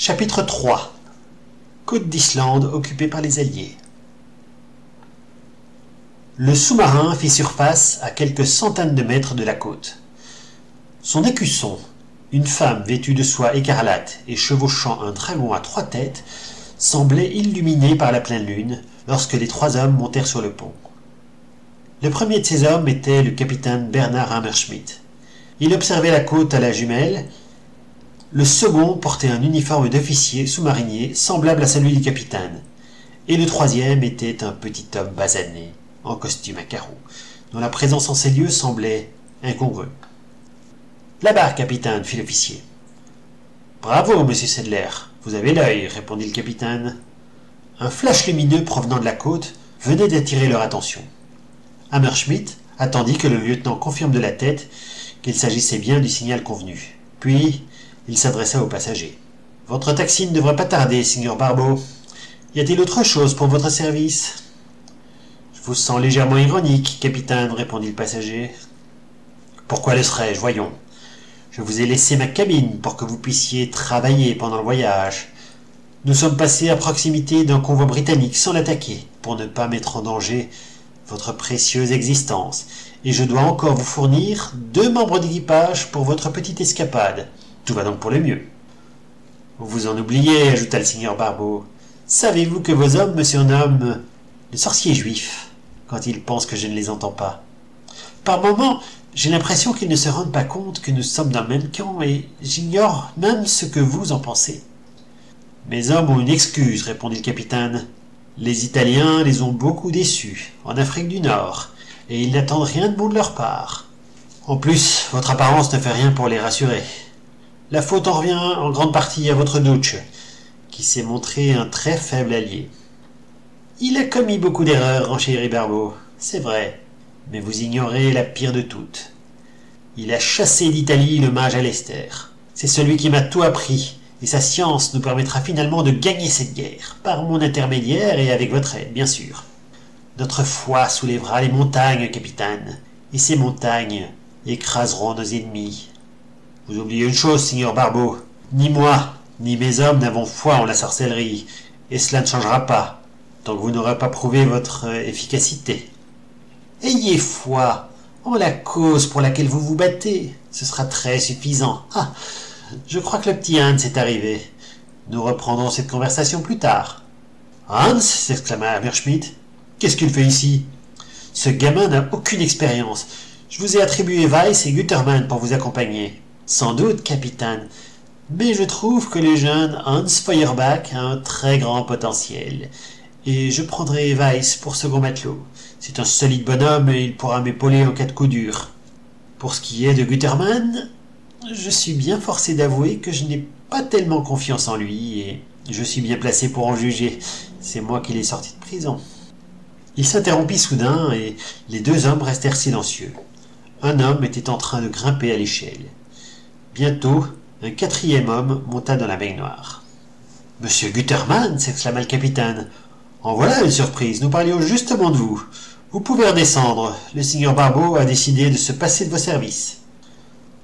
Chapitre 3. Côte d'Islande occupée par les Alliés. Le sous-marin fit surface à quelques centaines de mètres de la côte. Son écusson, une femme vêtue de soie écarlate et chevauchant un dragon à 3 têtes, semblait illuminé par la pleine lune lorsque les 3 hommes montèrent sur le pont. Le premier de ces hommes était le capitaine Bernard Hammerschmidt. Il observait la côte à la jumelle. Le second portait un uniforme d'officier sous-marinier semblable à celui du capitaine, et le troisième était un petit homme basané, en costume à carreaux, dont la présence en ces lieux semblait incongrue. « Là-bas, capitaine, fit l'officier. »« Bravo, monsieur Sedler, vous avez l'œil, répondit le capitaine. » Un flash lumineux provenant de la côte venait d'attirer leur attention. Hammerschmidt attendit que le lieutenant confirme de la tête qu'il s'agissait bien du signal convenu. Puis, il s'adressa aux passagers. « Votre taxi ne devrait pas tarder, signor Barbeau. Y a-t-il autre chose pour votre service ?»« Je vous sens légèrement ironique, capitaine, répondit le passager. »« Pourquoi le serais-je, voyons. Je vous ai laissé ma cabine pour que vous puissiez travailler pendant le voyage. Nous sommes passés à proximité d'un convoi britannique sans l'attaquer, pour ne pas mettre en danger votre précieuse existence, et je dois encore vous fournir 2 membres d'équipage pour votre petite escapade. Tout va donc pour le mieux. »« Vous en oubliez, ajouta le signor Barbeau. Savez-vous que vos hommes me surnomment le sorcier juif, quand ils pensent que je ne les entends pas? Par moments, j'ai l'impression qu'ils ne se rendent pas compte que nous sommes dans le même camp, et j'ignore même ce que vous en pensez. »« Mes hommes ont une excuse, répondit le capitaine. Les Italiens les ont beaucoup déçus, en Afrique du Nord, et ils n'attendent rien de bon de leur part. En plus, votre apparence ne fait rien pour les rassurer. La faute en revient en grande partie à votre Dutch, qui s'est montré un très faible allié. Il a commis beaucoup d'erreurs, renchérit Barbeau, c'est vrai, mais vous ignorez la pire de toutes. Il a chassé d'Italie le mage Alester. C'est celui qui m'a tout appris, et sa science nous permettra finalement de gagner cette guerre, par mon intermédiaire et avec votre aide, bien sûr. Notre foi soulèvera les montagnes, capitaine, et ces montagnes écraseront nos ennemis. Vous oubliez une chose, signor Barbeau. Ni moi, ni mes hommes n'avons foi en la sorcellerie, et cela ne changera pas, tant que vous n'aurez pas prouvé votre efficacité. Ayez foi en la cause pour laquelle vous vous battez, ce sera très suffisant. Ah, je crois que le petit Hans est arrivé. Nous reprendrons cette conversation plus tard. Hans, s'exclama Hammerschmidt. Qu'est-ce qu'il fait ici? Ce gamin n'a aucune expérience. Je vous ai attribué Weiss et Gutermann pour vous accompagner. Sans doute, capitaine, mais je trouve que le jeune Hans Feuerbach a un très grand potentiel, et je prendrai Weiss pour second matelot. C'est un solide bonhomme et il pourra m'épauler en cas de coup dur. Pour ce qui est de Gutermann, je suis bien forcé d'avouer que je n'ai pas tellement confiance en lui, et je suis bien placé pour en juger. C'est moi qui l'ai sorti de prison. Il s'interrompit soudain, et les 2 hommes restèrent silencieux. Un homme était en train de grimper à l'échelle. Bientôt, un 4e homme monta dans la baignoire. « Monsieur Gutermann !» s'exclama le capitaine. « En voilà une surprise, nous parlions justement de vous. Vous pouvez redescendre, le signor Barbeau a décidé de se passer de vos services. »«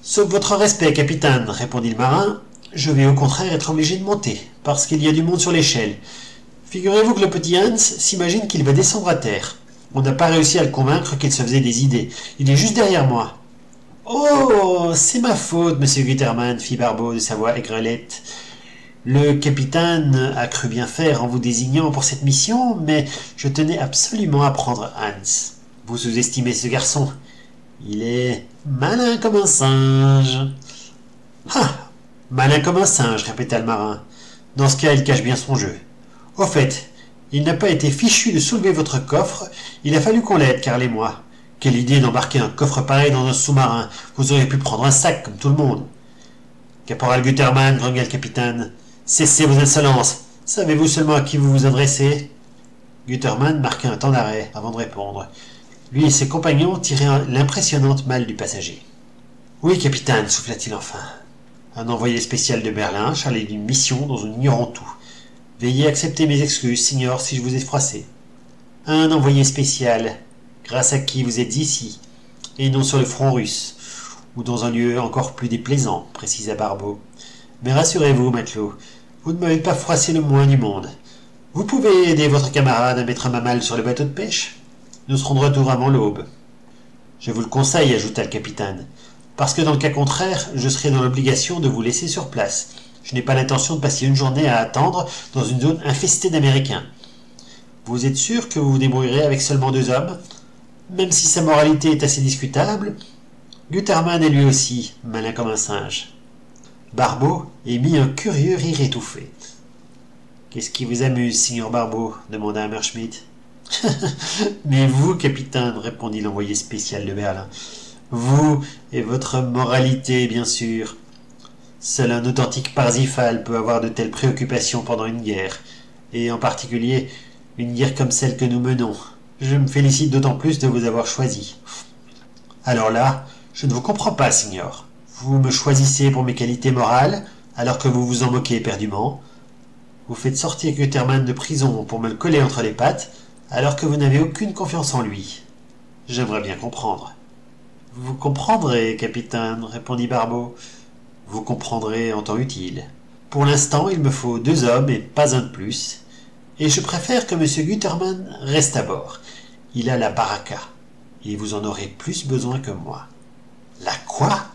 Sauf votre respect, capitaine, répondit le marin, je vais au contraire être obligé de monter, parce qu'il y a du monde sur l'échelle. Figurez-vous que le petit Hans s'imagine qu'il va descendre à terre. On n'a pas réussi à le convaincre qu'il se faisait des idées. Il est juste derrière moi. »« Oh, c'est ma faute, monsieur Gutermann, fit Barbeau de sa voix aigrelette. Le capitaine a cru bien faire en vous désignant pour cette mission, mais je tenais absolument à prendre Hans. Vous sous-estimez ce garçon. Il est malin comme un singe. »« Ah, malin comme un singe, répéta le marin. Dans ce cas, il cache bien son jeu. Au fait, il n'a pas été fichu de soulever votre coffre, il a fallu qu'on l'aide, Karl et moi. Quelle idée d'embarquer un coffre pareil dans un sous-marin. Vous auriez pu prendre un sac comme tout le monde. »« Caporal Gutermann, grogna le capitaine, cessez vos insolences. Savez-vous seulement à qui vous vous adressez ?» Gutermann marqua un temps d'arrêt avant de répondre. Lui et ses compagnons tiraient l'impressionnante malle du passager. « Oui, capitaine, souffla-t-il enfin. Un envoyé spécial de Berlin, chargé d'une mission dont nous ignorons tout. Veuillez accepter mes excuses, signor, si je vous ai froissé. Un envoyé spécial, grâce à qui vous êtes ici, et non sur le front russe, ou dans un lieu encore plus déplaisant, précisa Barbeau. Mais rassurez-vous, matelot, Vous ne m'avez pas froissé le moins du monde. Vous pouvez aider votre camarade à mettre ma malle sur le bateau de pêche? Nous serons de retour avant l'aube. Je vous le conseille, ajouta le capitaine, parce que dans le cas contraire, je serai dans l'obligation de vous laisser sur place. Je n'ai pas l'intention de passer une journée à attendre dans une zone infestée d'Américains. Vous êtes sûr que vous vous débrouillerez avec seulement 2 hommes? Même si sa moralité est assez discutable, Guterman est lui aussi malin comme un singe. Barbeau émit un curieux rire étouffé. « Qu'est-ce qui vous amuse, signor Barbeau » demanda Hammerschmidt. « Mais vous, capitaine, répondit l'envoyé spécial de Berlin. Vous et votre moralité, bien sûr. Seul un authentique Parsifal peut avoir de telles préoccupations pendant une guerre, et en particulier une guerre comme celle que nous menons. Je me félicite d'autant plus de vous avoir choisi. Alors là, je ne vous comprends pas, signor. Vous me choisissez pour mes qualités morales, alors que vous vous en moquez éperdument. Vous faites sortir Guterman de prison pour me le coller entre les pattes, alors que vous n'avez aucune confiance en lui. J'aimerais bien comprendre. Vous comprendrez, capitaine, répondit Barbeau. Vous comprendrez en temps utile. Pour l'instant, il me faut 2 hommes et pas un de plus, et je préfère que M. Guterman reste à bord. Il a la baraka, et vous en aurez plus besoin que moi. La quoi?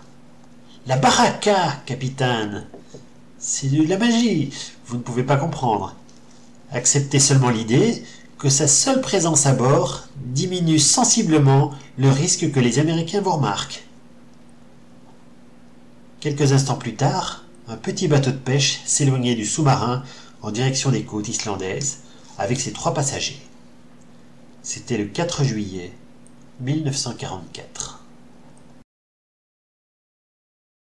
La baraka, capitaine. C'est de la magie, vous ne pouvez pas comprendre. Acceptez seulement l'idée que sa seule présence à bord diminue sensiblement le risque que les Américains vous remarquent. Quelques instants plus tard, un petit bateau de pêche s'éloignait du sous-marin en direction des côtes islandaises avec ses 3 passagers. C'était le 4 juillet 1944.